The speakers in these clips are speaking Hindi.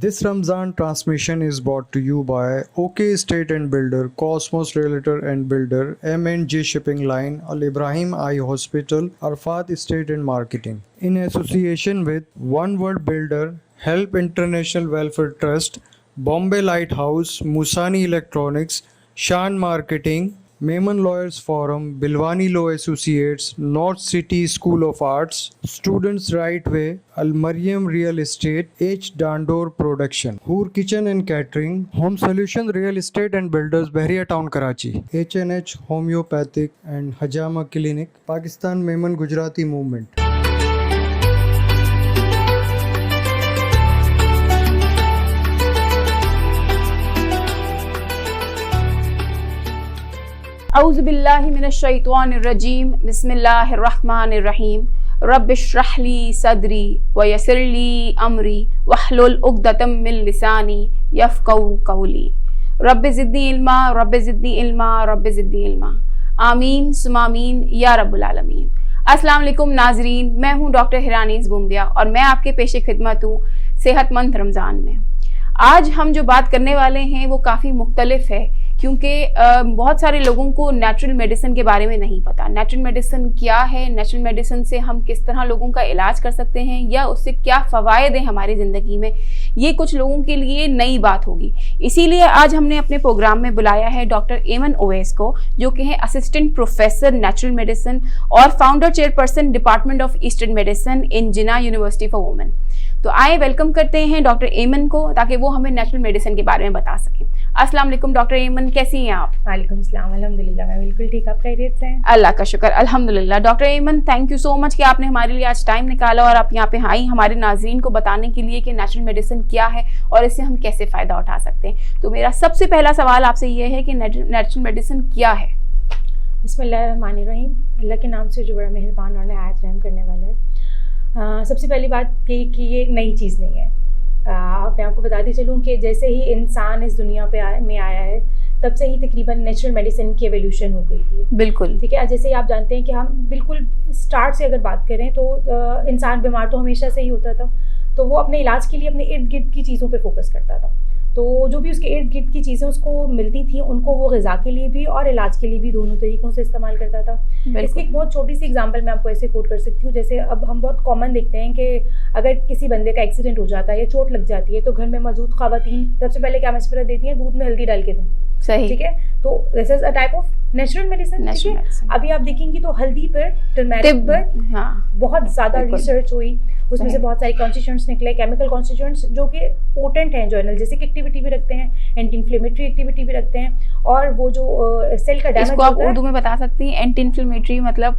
This Ramzan transmission is brought to you by OK Estate and Builder, Cosmos Realtor and Builder, M&G Shipping Line, Al Ibrahim Eye Hospital, Arfat Estate and Marketing. In association with One World Builder, Help International Welfare Trust, Bombay Lighthouse, Musani Electronics, Shan Marketing, Maiman Lawyers Forum, Bilwani Law Associates, North City School of Arts, Students Right Way, Al Mariam Real Estate, H. Dandor Production, Hoor Kitchen and Catering, Home Solution Real Estate and Builders, Bahria Town, Karachi, H&H Homeopathic and Hajama Clinic, Pakistan Maiman Gujarati Movement. औज़ुबिल्लाहि मिनश्शैतानिर्रजीम बिस्मिल्लाहिर्रहमानिर्रहीम रब्बिश्रहली सदरी वयस्सिरली अमरी वहलुल उक़दतम मिन लिसानी यफ़क़हू क़ौली रब्बि ज़िदनी इल्मा रब्बि ज़िदनी इल्मा रब्बि ज़िदनी इल्मा आमीन सुम्मा आमीन या रब्बुल आलमीन। अस्सलाम वालेकुम नाज़रीन, मैं हूँ डॉक्टर हिरानीस बुम्बिया और मैं आपके पेशे खिदमत हूँ सेहतमंद रमज़ान में। आज हम जो बात करने वाले हैं वो काफ़ी मुख्तलिफ है क्योंकि बहुत सारे लोगों को नेचुरल मेडिसिन के बारे में नहीं पता। नेचुरल मेडिसिन क्या है, नेचुरल मेडिसिन से हम किस तरह लोगों का इलाज कर सकते हैं या उससे क्या फ़वायद हैं हमारी ज़िंदगी में, ये कुछ लोगों के लिए नई बात होगी। इसीलिए आज हमने अपने प्रोग्राम में बुलाया है डॉक्टर एमन ओवैस को, जो कि हैं असिस्टेंट प्रोफेसर नेचुरल मेडिसिन और founder chairperson department of eastern medicine in Jinnah university for women. तो आए वेलकम करते हैं डॉक्टर एमन को ताकि वो हमें नेचुरल मेडिसिन के बारे में बता सकें। अस्सलाम वालेकुम डॉक्टर एमन, कैसी हैं आप? वालेकुम सलाम, अल्हम्दुलिल्लाह मैं बिल्कुल ठीक। आप खैरियत से हैं? अल्लाह का शुक्र अल्हम्दुलिल्लाह। डॉक्टर एमन, थैंक यू सो मच कि आपने हमारे लिए आज टाइम निकाला और आप यहाँ पे आई हमारे नाज़रीन को बताने के लिए कि नेचुरल मेडिसिन क्या है और इससे हम कैसे फ़ायदा उठा सकते हैं। तो मेरा सबसे पहला सवाल आपसे ये है कि नेचुरल मेडिसिन क्या है? बिस्मिल्लाहिर्रहमानिर्रहीम, अल्लाह के नाम से जो बड़ा मेहरबान और नहायत रहम करने वाला है। सबसे पहली बात ये कि ये नई चीज़ नहीं है। मैं आपको बताती चलूँ कि जैसे ही इंसान इस दुनिया में आया है तब से ही तकरीबन नेचुरल मेडिसिन की एवोल्यूशन हो गई है। बिल्कुल ठीक है। जैसे ही आप जानते हैं कि हम बिल्कुल स्टार्ट से अगर बात करें तो इंसान बीमार तो हमेशा से ही होता था, तो वो अपने इलाज के लिए अपने इर्द गिर्द की चीज़ों पे फोकस करता था। तो जो भी उसके इर्द गिर्द की चीज़ें उसको मिलती थी उनको वो ग़िज़ा के लिए भी और इलाज के लिए भी दोनों तरीक़ों से इस्तेमाल करता था। इसकी एक बहुत छोटी सी एग्जांपल मैं आपको ऐसे कोट कर सकती हूँ। जैसे अब हम बहुत कॉमन देखते हैं कि अगर किसी बंदे का एक्सीडेंट हो जाता है या चोट लग जाती है तो घर में मौजूद ख़वातीन सबसे पहले क्या मशवरा देती हैं? दूध में हल्दी डाल के दें। सही, ठीक है। तो this is a type of natural medicine. ठीक है। अभी आप देखेंगी तो हल्दी पर, टर्मेरिक पर बहुत ज़्यादा रिसर्च हुई, उसमें से बहुत सारे कॉन्स्टिट्यूएंट्स निकले, केमिकल कॉन्स्टिट्यूएंट्स जो कि पोटेंट हैं, जो एनाल्जेसिक एक्टिविटी भी रखते हैं, एंटी इन्फ्लेमेटरी एक्टिविटी भी रखते हैं, और वो जो सेल का डैमेज इसको आप उर्दू में बता सकती हैं? एंटी इन्फ्लेमेटरी मतलब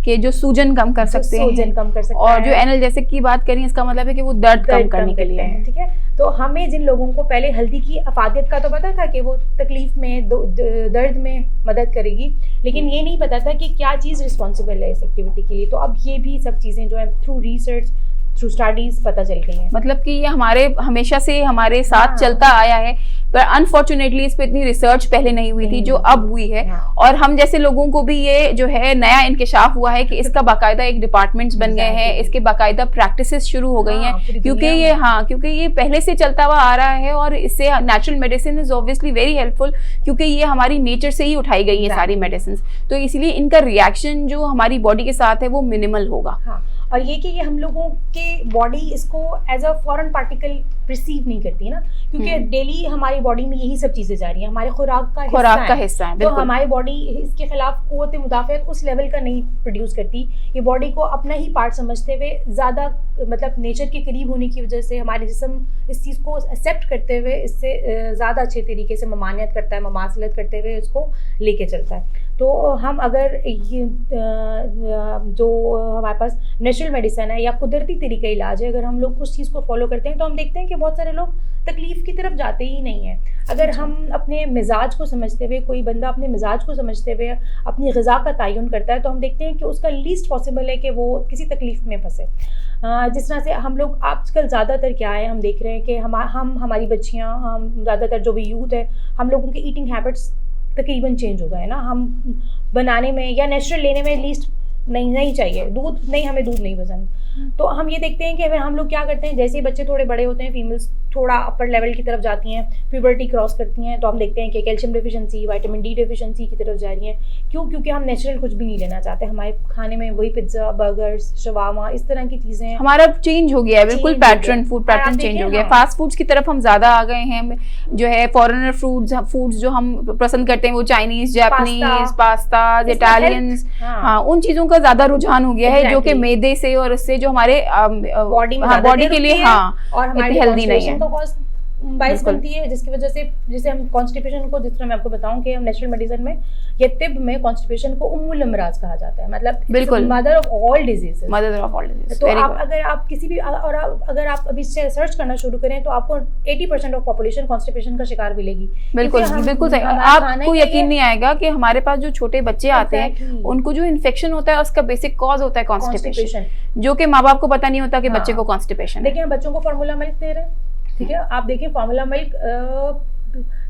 कि जो सूजन कम कर सकते हैं, और जो एनाल्जेसिक की बात करें इसका मतलब है कि वो दर्द कम करने के लिए है। ठीक है। तो हमें जिन लोगों को पहले हल्दी की अफादियत का तो पता था कि वो तकलीफ में, दर्द में मदद करेगी, लेकिन ये नहीं पता था कि क्या चीज़ रिस्पॉन्सिबल है इस एक्टिविटी के लिए। तो अब ये भी सब चीज़ें जो है थ्रू रिसर्च, थ्रू स्टडीज़ पता चल गई हैं। मतलब कि ये हमारे हमेशा से हमारे साथ चलता आया है, पर अनफॉर्चुनेटली इस पे इतनी रिसर्च पहले नहीं हुई थी जो अब हुई है। और हम जैसे लोगों को भी ये जो है नया इंकिशाफ हुआ है कि इसका बाकायदा एक डिपार्टमेंट्स बन गए हैं, इसके बाकायदा प्रैक्टिसेस शुरू हो गई हैं, क्योंकि ये पहले से चलता हुआ आ रहा है। और इससे natural medicine is obviously very helpful क्योंकि ये हमारी नेचर से ही उठाई गई है सारी मेडिसिन, तो इसलिए इनका रिएक्शन जो हमारी बॉडी के साथ है वो मिनिमल होगा। और ये कि ये हम लोगों के बॉडी इसको as a foreign particle receive नहीं करती ना, क्योंकि डेली हमारी बॉडी में यही सब चीज़ें जा रही हैं, हमारे खुराक का हिस्सा है। तो हमारी बॉडी इसके खिलाफ क़ुव्वत मुदाफ़अत उस लेवल का नहीं प्रोड्यूस करती। ये बॉडी को अपना ही पार्ट समझते हुए ज़्यादा मतलब नेचर के करीब होने की वजह से हमारे जिस्म इस चीज़ को एक्सेप्ट करते हुए इससे ज़्यादा अच्छे तरीके से ममानियत करता है, ममासलत करते हुए इसको लेके चलता है। तो हम अगर ये जो हमारे पास नेचुरल मेडिसिन है या कुदरती तरीका इलाज है, अगर हम लोग उस चीज़ को फॉलो करते हैं तो हम देखते हैं कि बहुत सारे लोग तकलीफ़ की तरफ जाते ही नहीं हैं। अगर हम अपने मिजाज को समझते हुए, कोई बंदा अपने मिजाज को समझते हुए अपनी ग़िज़ा का तयन करता है तो हम देखते हैं कि उसका लीस्ट पॉसिबल है कि वो किसी तकलीफ़ में फंसे। जिस तरह से हम लोग आजकल ज़्यादातर क्या है, हम देख रहे हैं कि हमारी बच्चियाँ, हम ज़्यादातर जो भी यूथ है, हम लोगों के ईटिंग हैबिट्स तकरीबन चेंज हो गए हैं ना। हम बनाने में या नेचुरल लेने में लीस्ट नहीं चाहिए, दूध नहीं, हमें दूध नहीं पसंद। तो हम ये देखते हैं कि अगर हम लोग क्या करते हैं, जैसे ही बच्चे थोड़े बड़े होते हैं, फीमेल्स थोड़ा अपर लेवल की तरफ जाती हैं, प्यूबर्टी क्रॉस करती हैं, तो हम देखते हैं कि calcium deficiency, vitamin D deficiency की तरफ जा रही हैं। क्यों? क्योंकि हम नेचुरल कुछ भी नहीं लेना चाहते। हमारे खाने में वही पिज्ज़ा, बर्गर्स, शवारमा, इस तरह की चीज़ें, हमारा चेंज हो गया है बिल्कुल, पैटर्न, फूड पैटर्न चेंज हो गया है। फास्ट फूड्स की तरफ हम ज़्यादा आ गए हैं, जो है फॉरेनर फूड्स जो हम पसंद करते हैं वो चाइनीज, जापानीज, पास्ता, इटालियंस, हाँ उन चीज़ों का ज़्यादा रुझान हो गया है, जो कि मैदे से और इससे जो हमारे बॉडी के लिए और हमारे हेल्दी नहीं है, बाइस बनती है, जिसकी वजह से जैसे हम कॉन्स्टिपेशन को, जिस तरह मैं आपको बताऊं कि हम नेचुरल मेडिसिन में या तिब में कॉन्स्टिपेशन को उम्मुल अमराज कहा जाता है, मतलब बिल्कुल mother of all diseases, mother of all diseases. तो आप अगर आप किसी भी और अगर आप अभी से सर्च करना शुरू करें तो आपको 80% ऑफ पॉपुलेशन कॉन्स्टिपेशन का शिकार मिलेगी। बिल्कुल बिल्कुल सही। आपको यकीन नहीं आएगा कि हमारे पास जो छोटे बच्चे आते हैं उनको जो इन्फेक्शन होता है उसका बेसिक कॉज होता है कॉन्स्टिपेशन, जो कि माँ बाप को पता नहीं होता कि बच्चे को कॉन्स्टिपेशन। देखिए हम बच्चों को फार्मूला मिल्क दे रहे हैं, ठीक है, आप देखिए फार्मूला मिल्क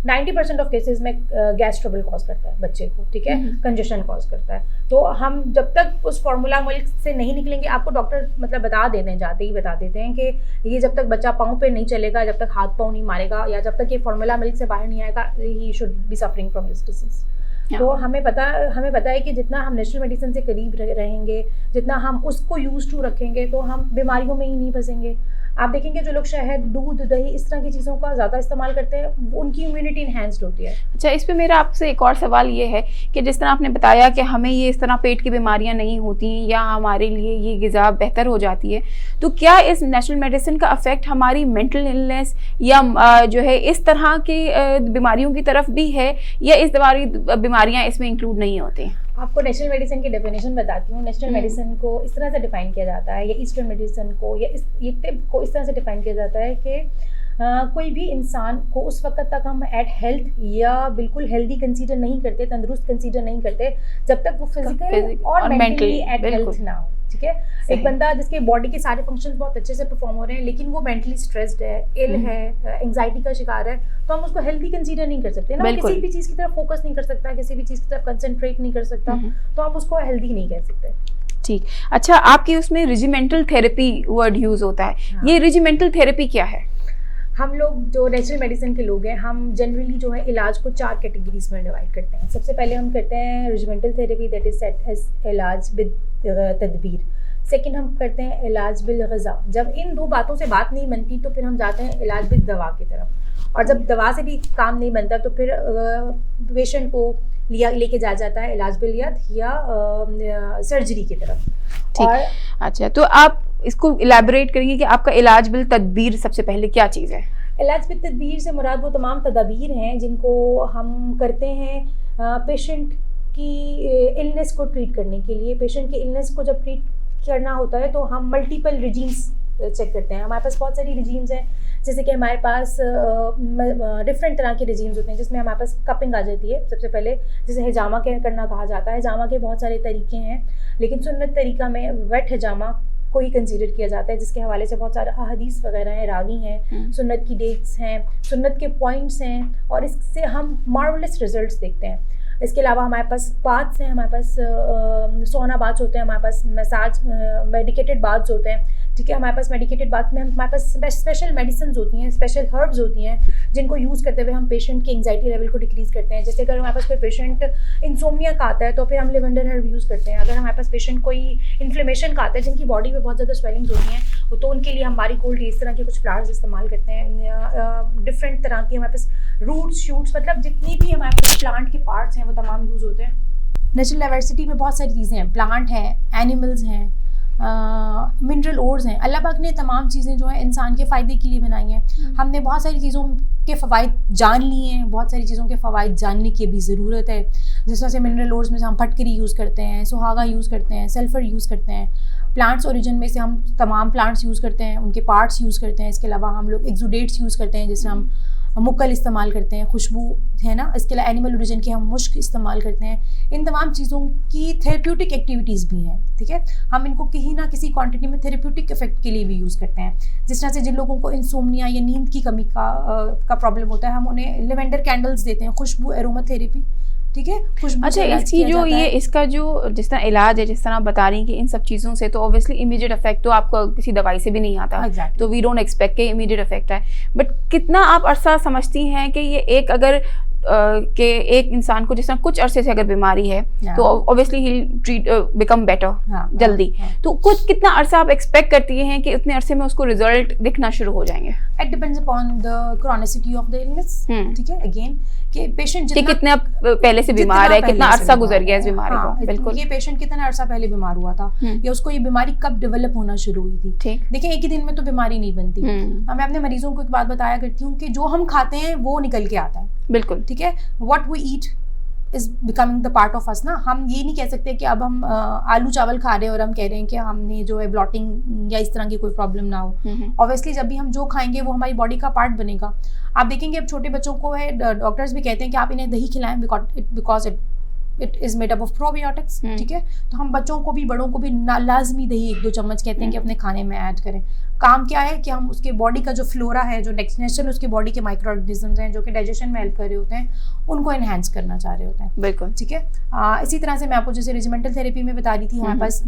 90% ऑफ केसेस में गैस ट्रबल कॉज करता है बच्चे को, ठीक है, कंजेशन कॉज करता है। तो हम जब तक उस फार्मूला मिल्क से नहीं निकलेंगे, आपको डॉक्टर मतलब बता देते हैं, जाते ही बता देते हैं कि ये जब तक बच्चा पाँव पे नहीं चलेगा, जब तक हाथ पाँव नहीं मारेगा, या जब तक ये फार्मूला मिल्क से बाहर नहीं आएगा, he should be suffering from this disease. तो हमें पता है कि जितना हम नेचुरल मेडिसिन से करीब रहेंगे, जितना हम उसको यूज टू रखेंगे, तो हम बीमारियों में ही नहीं फंसेंगे। आप देखेंगे जो लोग शहद, दूध, दही, इस तरह की चीज़ों का ज़्यादा इस्तेमाल करते हैं, उनकी इम्यूनिटी इन्हेंस्ड होती है। अच्छा, इस पे मेरा आपसे एक और सवाल ये है कि जिस तरह आपने बताया कि हमें ये इस तरह पेट की बीमारियां नहीं होती या हमारे लिए ये ग़िज़ा बेहतर हो जाती है, तो क्या इस नेचुरल मेडिसिन का अफेक्ट हमारी मेंटल इलनेस या जो है इस तरह के बीमारियों की तरफ भी है, या इस बीमारियाँ इसमें इंक्लूड नहीं होती? आपको नेचुरल मेडिसिन की डेफिनेशन बताती हूँ। नेचुरल मेडिसिन को इस तरह से डिफाइन किया जाता है, या ईस्टर्न मेडिसिन को या ये तिब को इस तरह से डिफाइन किया जाता है कि कोई भी इंसान को उस वक्त तक हम एट हेल्थ या बिल्कुल हेल्दी कंसीडर नहीं करते, तंदुरुस्त कंसीडर नहीं करते, जब तक वो फिजिकल और मेंटली एट हेल्थ ना हो, ठीक है। एक बंदा जिसके बॉडी के सारे फंक्शंस बहुत अच्छे से परफॉर्म हो रहे हैं, लेकिन वो मेंटली स्ट्रेस्ड है, इल है, एंजाइटी का शिकार है, तो हम उसको हेल्दी कंसीडर नहीं कर सकते ना। किसी भी चीज़ की तरफ फोकस नहीं कर सकता, किसी भी चीज़ की तरफ कंसंट्रेट नहीं कर सकता, तो हम उसको हेल्दी नहीं कह सकते। ठीक, अच्छा, आपकी उसमें रिजिमेंटल थेरेपी वर्ड यूज होता है, ये रिजिमेंटल थेरेपी क्या है? हम लोग जो नेचुरल मेडिसिन के लोग हैं, हम जनरली जो है इलाज को 4 कैटेगरीज में डिवाइड करते हैं। सबसे पहले हम करते हैं regimental therapy, that is set as इलाज बिद तदबीर। सेकंड हम करते हैं इलाज बिल गज़ा। जब इन 2 बातों से बात नहीं बनती तो फिर हम जाते हैं इलाज बिल दवा की तरफ, और जब दवा से भी काम नहीं बनता तो फिर पेशेंट को लेके जाता है इलाज बिल यद या सर्जरी की तरफ। ठीक, अच्छा, तो आप इसको इलेबोरेट करेंगे कि आपका इलाज बिल तदबीर सबसे पहले क्या चीज़ है? इलाज बिल तदबीर से मुराद वो तमाम तदाबीर हैं जिनको हम करते हैं पेशेंट की इलनेस को ट्रीट करने के लिए। पेशेंट की इलनेस को जब ट्रीट करना होता है तो हम मल्टीपल रिजीम्स चेक करते हैं। हमारे पास बहुत सारी रिजीम्स हैं, जैसे कि हमारे पास डिफरेंट तरह के रिजीम्स होते हैं, जिसमें हमारे पास कपिंग आ जाती है सबसे पहले, जिसे हिजामा करना कहा जाता है। हिजामा के बहुत सारे तरीके हैं, लेकिन सुन्नत तरीका में वेट हिजामा को ही कंसीडर किया जाता है, जिसके हवाले से बहुत सारे अहदीस वगैरह हैं, रावी हैं, सुन्नत की डेट्स हैं, सुन्नत के पॉइंट्स हैं, और इससे हम मार्वलस रिजल्ट्स देखते हैं। इसके अलावा हमारे पास बाथ्स हैं, हमारे पास सोना बाथ्स होते हैं, हमारे पास मसाज मेडिकेटेड बाथ्स होते हैं, ठीक है। हमारे पास मेडिकेटेड बाथ में हमारे पास स्पेशल मेडिसिन होती हैं, स्पेशल हर्ब्स होती हैं, जिनको यूज़ करते हुए हम पेशेंट की एंग्जाइटी लेवल को डिक्रीज़ करते हैं। जैसे अगर हमारे पास कोई पेशेंट इंसोमिया का आता है तो फिर हम लेवेंडर हर्ब यूज़ करते हैं। अगर हमारे पास पेशेंट कोई इन्फ्लेमेशन का आता है, जिनकी बॉडी में बहुत ज़्यादा स्वेलिंग्स होती हैं, तो उनके लिए हम मारीगोल्ड इस तरह के कुछ फ्लावर्स इस्तेमाल करते हैं। डिफरेंट तरह की हमारे पास रूट्स, शूट्स, मतलब जितनी भी हमारे पास प्लांट के पार्ट्स हैं वो तमाम यूज़ होते हैं। नेचुरल डाइवर्सिटी में बहुत सारी चीज़ें हैं, प्लांट हैं, एनिमल्स हैं, मिनरल ओर्स हैं। अल्लाह पाक ने तमाम चीज़ें जो है इंसान के फ़ायदे के लिए बनाई हैं। हमने बहुत सारी चीज़ों के फ़वाइद जान लिए हैं, बहुत सारी चीज़ों के फ़वाइद जानने की भी ज़रूरत है। जिस तरह से मिनरल ओर्स में से हम फटकरी यूज़ करते हैं, सुहागा यूज़ करते हैं, सल्फ़र यूज़ करते हैं। प्लांट्स ओरिजिन में से हम तमाम प्लांट्स यूज़ करते हैं, उनके पार्ट्स यूज़ करते हैं। इसके अलावा हम लोग एक्सुडेट्स यूज़ करते हैं, जैसे हम मुक्कल इस्तेमाल करते हैं, खुशबू है ना। इसके अलावा एनिमल ओरिजिन के हम मुश्क इस्तेमाल करते हैं। इन तमाम चीज़ों की थेरेप्यूटिक एक्टिविटीज़ भी हैं, ठीक है। हम इनको कहीं ना किसी क्वांटिटी में थेरेप्यूटिक इफेक्ट के लिए भी यूज़ करते हैं। जिस तरह से जिन लोगों को इंसोम्निया या नींद की कमी का प्रॉब्लम होता है, हम उन्हें लेवेंडर कैंडल्स देते हैं, खुशबू एरोमा थेरेपी, ठीक है। अच्छा, इसकी जो ये इसका जो जिस तरह इलाज है, जिस तरह आप बता रही हैं कि इन सब चीज़ों से तो ऑब्वियसली इमीडिएट इफेक्ट तो आपको किसी दवाई से भी नहीं आता, तो वी डोंट एक्सपेक्ट के इमीडिएट इफेक्ट है, बट कितना आप अरसा समझती हैं कि ये एक अगर कि एक इंसान को जिस तरह कुछ अरसे से अगर बीमारी है तो ऑब्वियसली ही ट्रीट बिकम बेटर जल्दी, तो कुछ कितना अरसा आप एक्सपेक्ट करती हैं कि उतने अरसे में उसको रिजल्ट दिखना शुरू हो जाएंगे? It depends upon the chronicity of the illness, ठीक है। अगेन कि पेशेंट कितना पहले से बीमार है, कितना अरसा गुजर गया इस बीमारी को, बिल्कुल ये पेशेंट कितना अरसा पहले बीमार हुआ था या उसको ये बीमारी कब डेवलप होना शुरू हुई थी। ठीक, देखिए एक ही दिन में तो बीमारी नहीं बनती। मैं अपने मरीजों को एक बात बताया करती हूँ कि जो हम खाते हैं वो निकल के आता है, बिल्कुल ठीक है। What we eat is becoming the part of us ना। हम ये नहीं कह सकते कि अब हम आलू चावल खा रहे हैं और हम कह रहे हैं कि हमने जो है ब्लॉटिंग या इस तरह की कोई प्रॉब्लम ना हो। ऑब्वियसली जब भी हम जो खाएंगे वो हमारी बॉडी का पार्ट बनेगा। आप देखेंगे अब छोटे बच्चों को है, डॉक्टर्स भी कहते हैं कि आप इन्हें दही खिलाएं because it is made up of probiotics, ठीक है। तो हम बच्चों को भी बड़ों को भी लाजमी दही 1-2 चम्मच कहते हैं कि अपने खाने में ऐड करें। काम क्या है कि हम उसके बॉडी का जो फ्लोरा है, जो नेचुरल उसके बॉडी के माइक्रो ऑर्गेनिजम्स हैं जो कि डाइजेशन में हेल्प कर रहे होते हैं, उनको एनहांस करना चाह रहे होते हैं, बिल्कुल, ठीक है। इसी तरह से मैं आपको जैसे रेजिमेंटल थेरेपी में बता रही थी, हमारे पास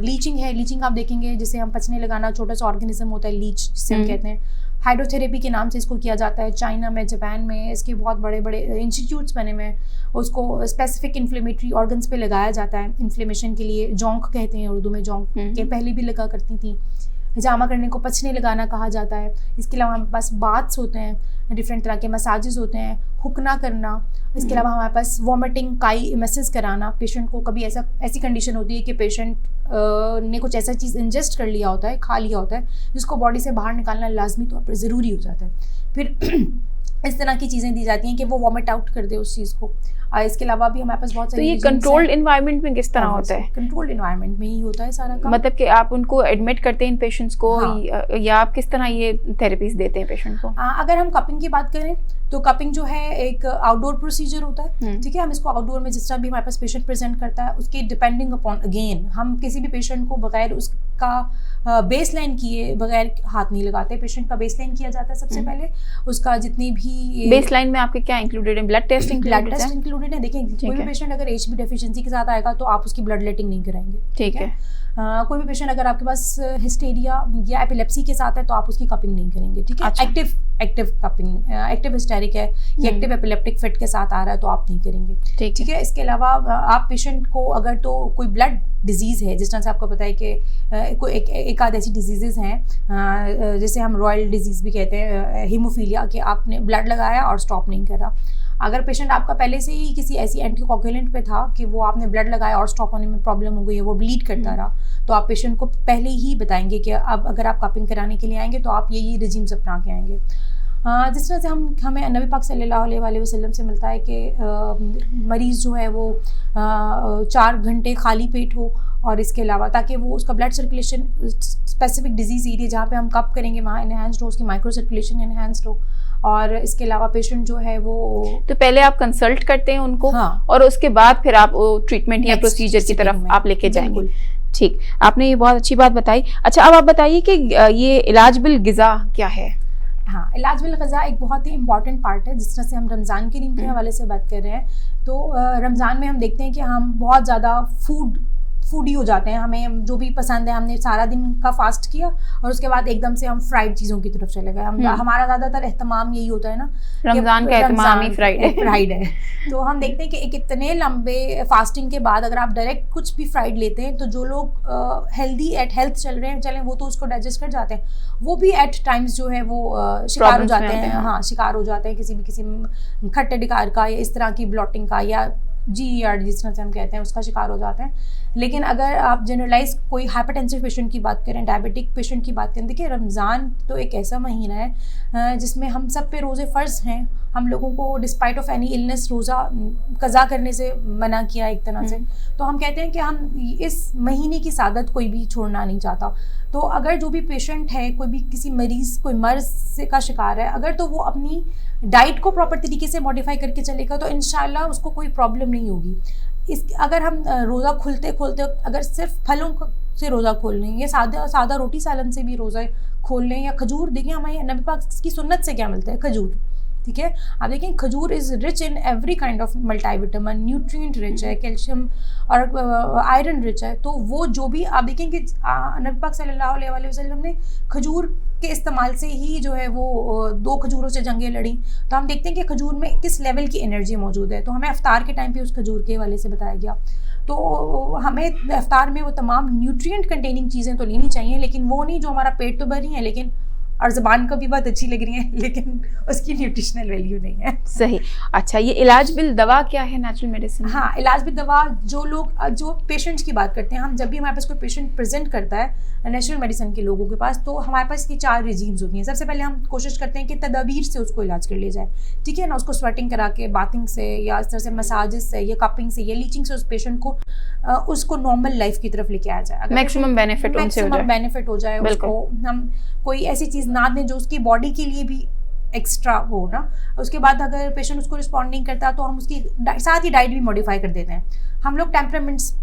लीचिंग है। लीचिंग आप देखेंगे जिसे हम पचने लगाना, छोटा सा ऑर्गेनिज्म होता है लीच जिसे हम कहते हैं, हाइड्रोथेरेपी के नाम से इसको किया जाता है। चाइना में, जापान में इसके बहुत बड़े बड़े इंस्टीट्यूट्स बने हुए हैं। उसको स्पेसिफिक इन्फ्लेमेटरी ऑर्गन्स पे लगाया जाता है इन्फ्लेमेशन के लिए। जोंक कहते हैं उर्दू में, जोंक के पहले भी लगा करती थी। हजामा करने को पचने लगाना कहा जाता है। इसके अलावा हमारे पास बाथ्स होते हैं, डिफरेंट तरह के मसाजेस होते हैं, हुकना करना। इसके अलावा हमारे पास वॉमिटिंग, काई मैसेज कराना। पेशेंट को कभी ऐसी कंडीशन होती है कि पेशेंट ने कुछ ऐसा चीज़ इंजेस्ट कर लिया होता है, खा लिया होता है, जिसको बॉडी से बाहर निकालना लाजमी तौर पर ज़रूरी हो जाता है। फिर इस तरह की चीज़ें दी जाती हैं कि वो वॉमिट आउट कर दे उस चीज़ को। इसके अलावा भी हमारे पास बहुत सारी। तो ये कंट्रोल्ड एनवायरनमेंट में किस तरह होता है? कंट्रोल्ड एनवायरनमेंट में ही होता है सारा काम। मतलब कि आप उनको एडमिट करते हैं इन पेशेंट्स को, या आप किस तरह ये थेरेपीज देते हैं पेशेंट को? अगर हम कपिंग की बात करें तो कपिंग जो है एक आउटडोर प्रोसीजर होता है, ठीक है। हम इसको आउटडोर में जिस तरह भी हमारे पास पेशेंट प्रेजेंट करता है उसके डिपेंडिंग अपॉन, अगेन हम किसी भी पेशेंट को बगैर उसका बेसलाइन किए बगैर हाथ नहीं लगाते। पेशेंट का बेसलाइन किया जाता है सबसे पहले। उसका जितनी भी बेसलाइन में आपके क्या इंक्लूडेड है? ब्लड टेस्ट इंक्लूडेड है। देखिए कोई भी पेशेंट अगर एचबी डेफिशिएंसी के साथ आएगा तो आप उसकी ब्लड लेटिंग नहीं कराएंगे, ठीक है। कोई भी पेशेंट अगर आपके पास हिस्टेरिया या एपिलेप्सी के साथ है तो आप उसकी कपिंग नहीं करेंगे, ठीक है। अच्छा। एक्टिव कपिंग, एक्टिव हिस्टेरिक है या एक्टिव एपिलेप्टिक फिट के साथ आ रहा है तो आप नहीं करेंगे, ठीक है। इसके अलावा आप पेशेंट को अगर तो कोई ब्लड डिजीज़ है, जिस तरह से आपको पता है कि कोई एक आध ऐसी डिजीज़ेज़ हैं जैसे हम रॉयल डिजीज़ भी कहते हैं, हीमोफीलिया, कि आपने ब्लड लगाया और स्टॉप नहीं करा। अगर पेशेंट आपका पहले से ही किसी ऐसी एंटीकोगुलेंट पे था कि वो आपने ब्लड लगाया और स्टॉप होने में प्रॉब्लम हो गई है, वो ब्लीड करता रहा, तो आप पेशेंट को पहले ही बताएंगे कि अब अगर आप कपिंग कराने के लिए आएंगे तो आप यही रिजीम्स अपना के आएंगे। जिस तरह से हमें नबी पाक सल्लल्लाहु अलैहि वसल्लम से मिलता है कि मरीज़ जो है वो 4 घंटे खाली पेट हो, और इसके अलावा ताकि वो उसका blood circulation specific disease area जहाँ पे हम कप करेंगे वहाँ इनहेंस्ड हो, उसकी माइक्रो सर्कुलेशन इनहेंस्ड हो। और इसके अलावा पेशेंट जो है वो, तो पहले आप कंसल्ट करते हैं उनको, हाँ, और उसके बाद फिर आप ट्रीटमेंट या प्रोसीजर की तरफ आप लेके जाएंगे। ठीक, आपने ये बहुत अच्छी बात बताई। अच्छा, अब आप बताइए कि ये इलाज बिल ग़िज़ा क्या है? हाँ, इलाज बिल ग़िज़ा एक बहुत ही इंपॉर्टेंट पार्ट है। जिस तरह से हम रमज़ान के दिन के हवाले से बात कर रहे हैं, तो रमज़ान में हम देखते हैं कि हम बहुत ज़्यादा फूडी हो जाते हैं। हमें जो भी पसंद है, हमने सारा दिन का फास्ट किया और उसके बाद एकदम से हम फ्राइड चीज़ों की तरफ चले गए। हमारा ज़्यादातर एहतमाम यही होता है ना, रमज़ान का एहतमाम ही फ्राइड है। तो हम देखते हैं कि एक इतने लंबे फास्टिंग के बाद अगर आप डायरेक्ट कुछ भी फ्राइड लेते हैं तो जो लोग हेल्थ चल रहे हैं चलें वो तो उसको डाइजेस्ट कर जाते हैं, वो भी एट टाइम्स जो है वो शिकार हो जाते हैं। हाँ, शिकार हो जाते हैं किसी खट्टे डिकार का या इस तरह की ब्लॉटिंग का या GERD जिस तरह से हम कहते हैं उसका शिकार हो जाते हैं। लेकिन अगर आप जनरलाइज कोई हाइपरटेंसिव पेशेंट की बात करें, डायबिटिक पेशेंट की बात करें, देखिए रमज़ान तो एक ऐसा महीना है जिसमें हम सब पे रोज़े फ़र्ज़ हैं। हम लोगों को डिस्पाइट ऑफ एनी इलनेस रोज़ा कज़ा करने से मना किया एक तरह से। तो हम कहते हैं कि हम इस महीने की सादत कोई भी छोड़ना नहीं चाहता। तो अगर जो भी पेशेंट है, कोई भी किसी मरीज़ कोई मर्ज़ से का शिकार है, अगर तो वो अपनी डाइट को प्रॉपर तरीके से मॉडिफाई करके चलेगा तो इंशाल्लाह उसको कोई प्रॉब्लम नहीं होगी। अगर हम रोज़ा खोलते अगर सिर्फ फलों से रोज़ा खोल लें या सादा रोटी सालन से भी रोज़ा खोल लें या खजूर, देखिए हमारे नबी पाक की सुन्नत से क्या मिलता है, खजूर, ठीक है। आप देखें खजूर is rich in every kind of multivitamin, nutrient rich है, कैल्शियम और आयरन रिच है। तो वो जो भी आप देखें कि नबी पाक सल्लल्लाहु अलैहि वसल्लम ने खजूर के इस्तेमाल से ही जो है वो 2 खजूरों से जंगें लड़ी। तो हम देखते हैं कि खजूर में किस लेवल की एनर्जी मौजूद है। तो हमें इफ्तार के टाइम पे उस खजूर के हवाले से बताया गया। तो हमें इफ्तार में वो तमाम न्यूट्रिएंट कंटेनिंग चीज़ें तो लेनी चाहिए, लेकिन वो नहीं जो हमारा पेट तो भर रही है लेकिन और ज़बान को भी बहुत अच्छी लग रही है लेकिन उसकी न्यूट्रिशनल वैल्यू नहीं है। सही। अच्छा, ये इलाज बिल दवा क्या है नेचुरल मेडिसिन? हाँ, इलाज बिल दवा जो पेशेंट्स की बात करते हैं हम, जब भी हमारे पास कोई पेशेंट प्रेजेंट करता है नेचुरल मेडिसिन के लोगों के पास, तो हमारे पास की 4 रिजीम्स होती हैं। सबसे पहले हम कोशिश करते हैं कि तदाबीर से उसको इलाज कर लिया जाए, ठीक है ना। उसको स्वेटिंग करा के, बाथिंग से या इस तरह से मसाजेस से या कपिंग से या लीचिंग से उस पेशेंट को उसको नॉर्मल लाइफ की तरफ लेके आ जाए, मैक्सिमम बेनिफिट हो जाए। उसको हम कोई ऐसी चीज़ ना दें जो उसकी बॉडी के लिए भी एक्स्ट्रा हो ना। उसके बाद अगर पेशेंट उसको रिस्पॉन्ड नहीं करता तो हम उसकी साथ ही डाइट भी मॉडिफाई कर देते हैं। हम लोग टेम्परामेंट्स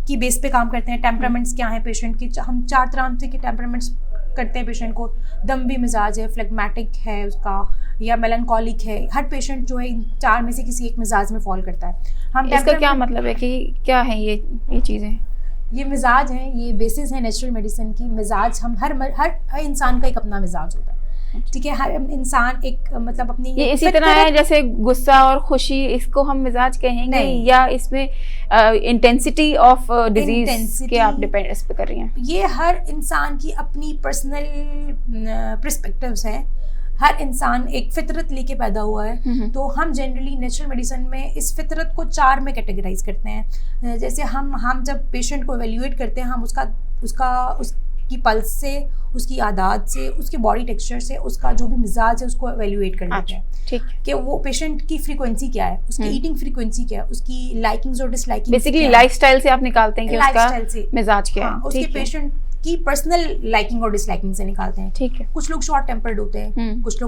की बेस पे काम करते हैं। टेम्परामेंट्स क्या है पेशेंट की, हम 4 तरह से के टेम्परामेंट्स करते हैं पेशेंट को। दम्भी मिजाज है, फ्लेगमेटिक है उसका, या मेलनकॉलिक है। हर पेशेंट जो है इन 4 में से किसी एक मिजाज में फॉल करता है। हम इसका क्या मतलब है कि क्या है ये चीज़ें? ये मिजाज हैं, ये बेसिस है नेचुरल मेडिसिन की। मिजाज हम हर इंसान का एक अपना मिजाज होता है, ठीक है। हर इंसान एक मतलब अपनी ये इसी तरह है जैसे गुस्सा और खुशी, इसको हम मिजाज कहेंगे या इसमें इंटेंसिटी ऑफ डिजीज के आप डिपेंड इस पे कर रही हैं? ये हर इंसान की अपनी पर्सनल पर्सपेक्टिव्स हैं। हर इंसान एक फितरत लेके पैदा हुआ है। तो हम जनरली नेचुरल मेडिसिन में इस फितरत को 4 में कैटेगराइज करते हैं। जैसे हम जब पेशेंट को एवेल्यूएट करते हैं, हम उसकी पल्स से, उसकी आदत से, उसके बॉडी टेक्सचर से, उसका जो भी मिजाज है उसको एवेल्यूएट कर लेते हैं, ठीक कि वो पेशेंट की फ्रीक्वेंसी क्या है, उसकी ईटिंग फ्रीक्वेंसी क्या है, उसकी लाइकिंग्स और डिसलाइकिंग, बेसिकली लाइफस्टाइल से आप निकालते हैं कि उसका मिजाज क्या है, उसके पेशेंट की पर्सनल लाइकिंग और डिसलाइकिंग से निकालते हैं, ठीक है। कुछ लोग शॉर्ट टेम्पर्ड होते हैं, कुछ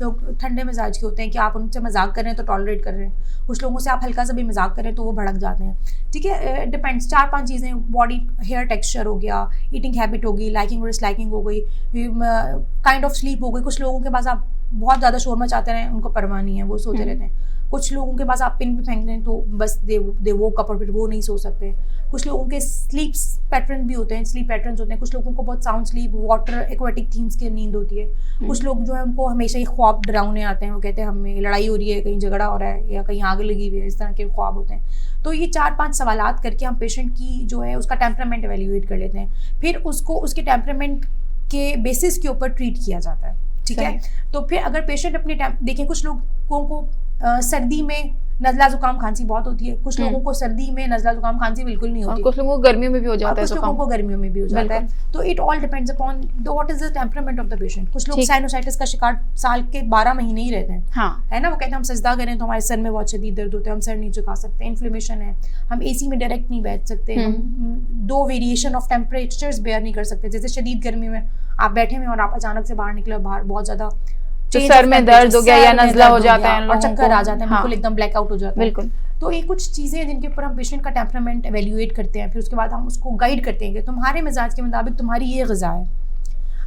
लोग ठंडे मिजाज के होते हैं कि आप उनसे मजाक कर रहे हैं तो टॉलरेट कर रहे हैं, कुछ लोगों से आप हल्का सा भी मजाक करें तो वो भड़क जाते हैं, ठीक है। डिपेंड्स। 4-5 चीज़ें, बॉडी हेयर टेक्सचर हो गया, ईटिंग हैबिट होगी, लाइकिंग और डिसलाइकिंग हो गई, काइंड ऑफ स्लीप हो गई। कुछ लोगों के पास आप बहुत ज़्यादा शोर मचाते रहें, उनको परवाह नहीं है, वो सोते रहते हैं। कुछ लोगों के पास आप पिन भी फेंक दें तो बस दे वोक अप और फिर वो नहीं सो सकते। कुछ लोगों के स्लीप पैटर्न भी होते हैं, स्लीप पैटर्न्स होते हैं। कुछ लोगों को बहुत sound sleep, water, aquatic themes की नींद होती है। कुछ लोग जो है उनको हमेशा ही ख्वाब डरावने आते हैं, वो कहते हैं हमें लड़ाई हो रही है, कहीं झगड़ा हो रहा है या कहीं आग लगी हुई है, इस तरह के ख्वाब होते हैं। तो ये 4-5 सवालात करके हम पेशेंट की जो है उसका टेम्परामेंट एवेल्यूएट कर लेते हैं, फिर उसको उसके टेम्परामेंट के बेसिस के ऊपर ट्रीट किया जाता है, ठीक है। तो फिर अगर पेशेंट अपने देखें, कुछ लोगों को सर्दी में नज़ला जुकाम खांसी बहुत होती है, कुछ लोगों को सर्दी में नज़ला जुकाम खांसी बिल्कुल नहीं होती, कुछ लोगों को गर्मियों में भी हो जाता है, कुछ लोगों को गर्मियों में भी हो जाता है। तो it all depends upon what is the temperament of the patient. कुछ लोग साइनोसाइटिस का शिकार साल के 12 महीने ही रहते हैं, हाँ, है ना। वो कहते हैं हम सजदा करें तो हमारे सर में बहुत शदीद दर्द होता है, हम सर नहीं झुका सकते, इन्फ्लेमेशन है, हम एसी में डायरेक्ट नहीं बैठ सकते, हम 2 वेरिएशन ऑफ टेम्परेचर्स बेयर नहीं कर सकते। जैसे शदीद गर्मी में आप बैठे हुए और आप अचानक से बाहर निकले, बाहर बहुत ज़्यादा सर में दर्द हो गया या नज़ला हो जाता है और चक्कर आ जाते हैं, बिल्कुल एकदम ब्लैकआउट हो जाता है, बिल्कुल। तो ये कुछ चीज़ें हैं जिनके ऊपर हम पेशेंट का टेम्परामेंट एवेल्यूएट करते हैं। फिर उसके बाद हम उसको गाइड करते हैं कि तुम्हारे मिजाज के मुताबिक तुम्हारी ये ग़िज़ा है,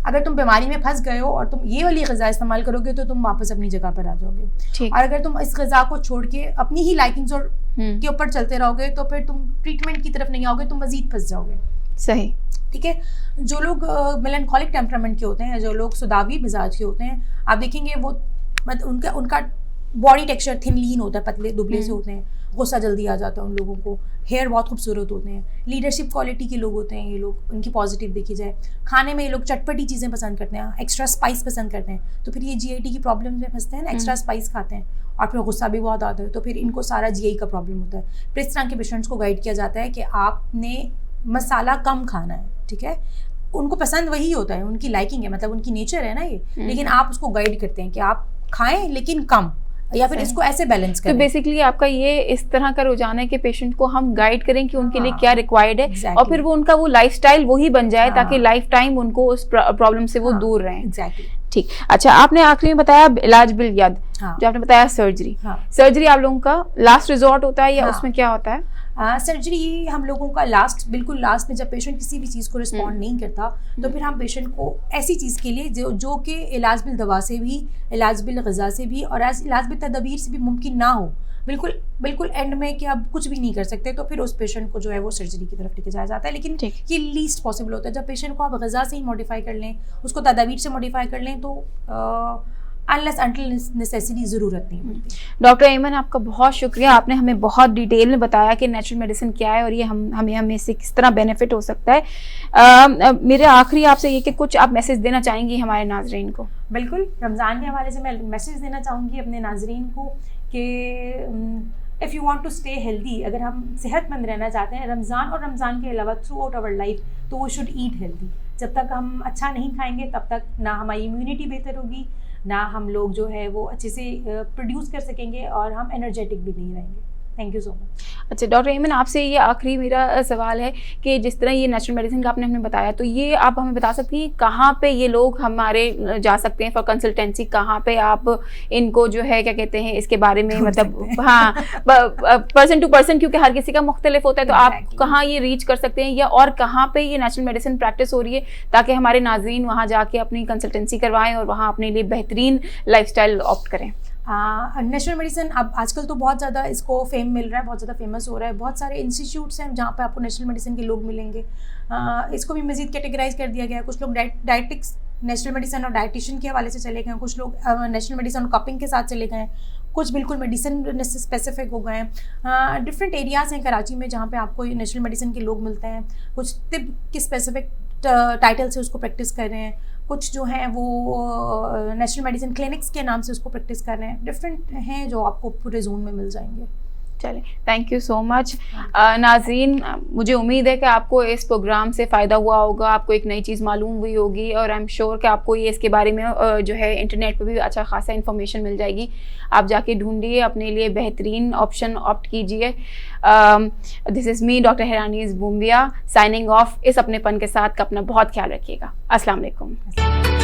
अगर तुम बीमारी में फंस गए हो और तुम ये वाली ग़िज़ा इस्तेमाल करोगे तो तुम वापस अपनी जगह पर आ जाओगे, और अगर तुम इस ग़िज़ा को छोड़ के अपनी ही लाइकिंग्स और के ऊपर चलते रहोगे तो फिर तुम ट्रीटमेंट की तरफ नहीं आओगे, तुम मज़ीद फंस जाओगे। सही, ठीक है। जो लोग मेलनकॉलिक टेम्परामेंट के होते हैं, जो लोग सुदावी मिजाज के होते हैं, आप देखेंगे वो उनका बॉडी टेक्सचर थिन लीन होता है, पतले दुबले से होते हैं, गुस्सा जल्दी आ जाता है उन लोगों को, हेयर बहुत खूबसूरत होते हैं, लीडरशिप क्वालिटी के लोग होते हैं ये लोग, उनकी पॉजिटिव देखी जाए। खाने में ये लोग चटपटी चीज़ें पसंद करते हैं, एक्स्ट्रा स्पाइस पसंद करते हैं, तो फिर ये GIT की प्रॉब्लम में फंसते हैं ना, एक्स्ट्रा स्पाइस खाते हैं और फिर गुस्सा भी बहुत आता है, तो फिर इनको सारा GI का प्रॉब्लम होता है। फिर इस तरह के पेशेंट्स को गाइड किया जाता है कि आपने मसाला कम खाना है, ठीक है। उनको पसंद वही होता है, उनकी लाइकिंग है, मतलब उनकी नेचर है ना ये, लेकिन आप उसको गाइड करते हैं कि आप खाएं लेकिन कम, या फिर इसको ऐसे बैलेंस करें। तो बेसिकली आपका ये इस तरह का रुझान है कि पेशेंट को हम गाइड करें कि उनके लिए क्या रिक्वायर्ड है, और फिर वो उनका वो लाइफस्टाइल वही बन जाए ताकि लाइफ टाइम उनको उस प्रॉब्लम से वो दूर रहें। एग्जैक्टली, ठीक। अच्छा, आपने आखिरी में बताया इलाज बिल याद, जो आपने बताया सर्जरी। सर्जरी आप लोगों का लास्ट रिजॉर्ट होता है या उसमें क्या होता है? सर्जरी ये हम लोगों का बिल्कुल लास्ट में, जब पेशेंट किसी भी चीज़ को रिस्पॉन्ड नहीं करता तो फिर हम पेशेंट को ऐसी चीज़ के लिए जो कि इलाज बिल दवा से भी, इलाज बिल ग़िज़ा से भी और इलाज बिल तदबीर से भी मुमकिन ना हो, बिल्कुल एंड में कि आप कुछ भी नहीं कर सकते, तो फिर उस पेशेंट को जो है वो सर्जरी की तरफ लेके जाया जाता है। लेकिन ये लीस्ट पॉसिबल होता है। जब पेशेंट को आप ग़िज़ा से ही मॉडिफाई कर लें, उसको तदबीर से मॉडिफाई कर लें, तो अनलेस अंटिल नेसेसिटी ज़रूरत नहीं पड़ती। डॉक्टर ऐमन, आपका बहुत शुक्रिया, आपने हमें बहुत डिटेल में बताया कि नेचुरल मेडिसिन क्या है और ये हमें इससे किस तरह बेनिफिट हो सकता है। मेरे आखिरी आपसे ये कि कुछ आप मैसेज देना चाहेंगी हमारे नाजरीन को? बिल्कुल, रमज़ान के हवाले से मैं मैसेज देना चाहूँगी अपने नाजरीन को कि if you want to stay healthy, अगर हम सेहतमंद रहना चाहते हैं रमज़ान और रमज़ान के अलावा थ्रू आउट आवर लाइफ, तो वो शुड ईट हेल्दी। जब तक हम अच्छा नहीं खाएंगे तब तक ना हमारी इम्यूनिटी बेहतर होगी, ना हम लोग जो है वो अच्छे से प्रोड्यूस कर सकेंगे और हम एनर्जेटिक भी नहीं रहेंगे। Thank you so much. अच्छा डॉक्टर ऐमन, आपसे ये आखिरी मेरा सवाल है कि जिस तरह ये नेचुरल मेडिसिन का आपने हमें बताया, तो ये आप हमें बता सकती हैं कहाँ पे ये लोग हमारे जा सकते हैं फॉर कंसल्टेंसी? कहाँ पे आप इनको जो है क्या कहते हैं इसके बारे में, मतलब हाँ, पर्सन टू पर्सन, क्योंकि हर किसी का मुख्तलिफ होता है, तो आप कहाँ ये रीच कर सकते हैं, या और कहाँ पे ये नेचुरल मेडिसिन प्रैक्टिस हो रही है ताकि हमारे नाजरीन वहाँ जाके अपनी कंसल्टेंसी करवाएं और वहाँ अपने लिए बेहतरीन लाइफस्टाइल ऑप्ट करें? नेचुरल मेडिसिन अब आजकल तो बहुत ज़्यादा इसको फेम मिल रहा है, बहुत ज़्यादा फेमस हो रहा है। बहुत सारे इंस्टीट्यूट्स हैं जहाँ पे आपको नेचुरल मेडिसिन के लोग मिलेंगे। इसको भी मज़ीद कैटेगराइज कर दिया गया है। कुछ लोग डायटिक्स, नेचुरल मेडिसिन और डाइटिशियन के हवाले से चले गए हैं, कुछ लोग नेचुरल मेडिसिन और कपिंग के साथ चले गए हैं, कुछ बिल्कुल मेडिसिन स्पेसिफिक हो गए हैं। डिफरेंट एरियाज़ हैं कराची में जहाँ पे आपको नेचुरल मेडिसिन के लोग मिलते हैं। कुछ तिब की स्पेसिफिक टाइटल से उसको प्रैक्टिस कर रहे हैं, कुछ जो हैं वो नेचुरल मेडिसिन क्लिनिक्स के नाम से उसको प्रैक्टिस कर रहे हैं। डिफरेंट हैं जो आपको पूरे जोन में मिल जाएंगे। चलें, थैंक यू सो मच। नाज़रीन, मुझे उम्मीद है कि आपको इस प्रोग्राम से फ़ायदा हुआ होगा, आपको एक नई चीज़ मालूम हुई होगी और आई एम श्योर कि आपको ये इसके बारे में जो है इंटरनेट पे भी अच्छा खासा इन्फॉर्मेशन मिल जाएगी। आप जाके ढूंढिए, अपने लिए बेहतरीन ऑप्शन ऑप्ट कीजिए। दिस इज़ मी डॉक्टर हैरानीज़ बूम्बिया साइनिंग ऑफ। इस अपनेपन के साथ अपना बहुत ख्याल रखिएगा। अस्सलाम वालेकुम।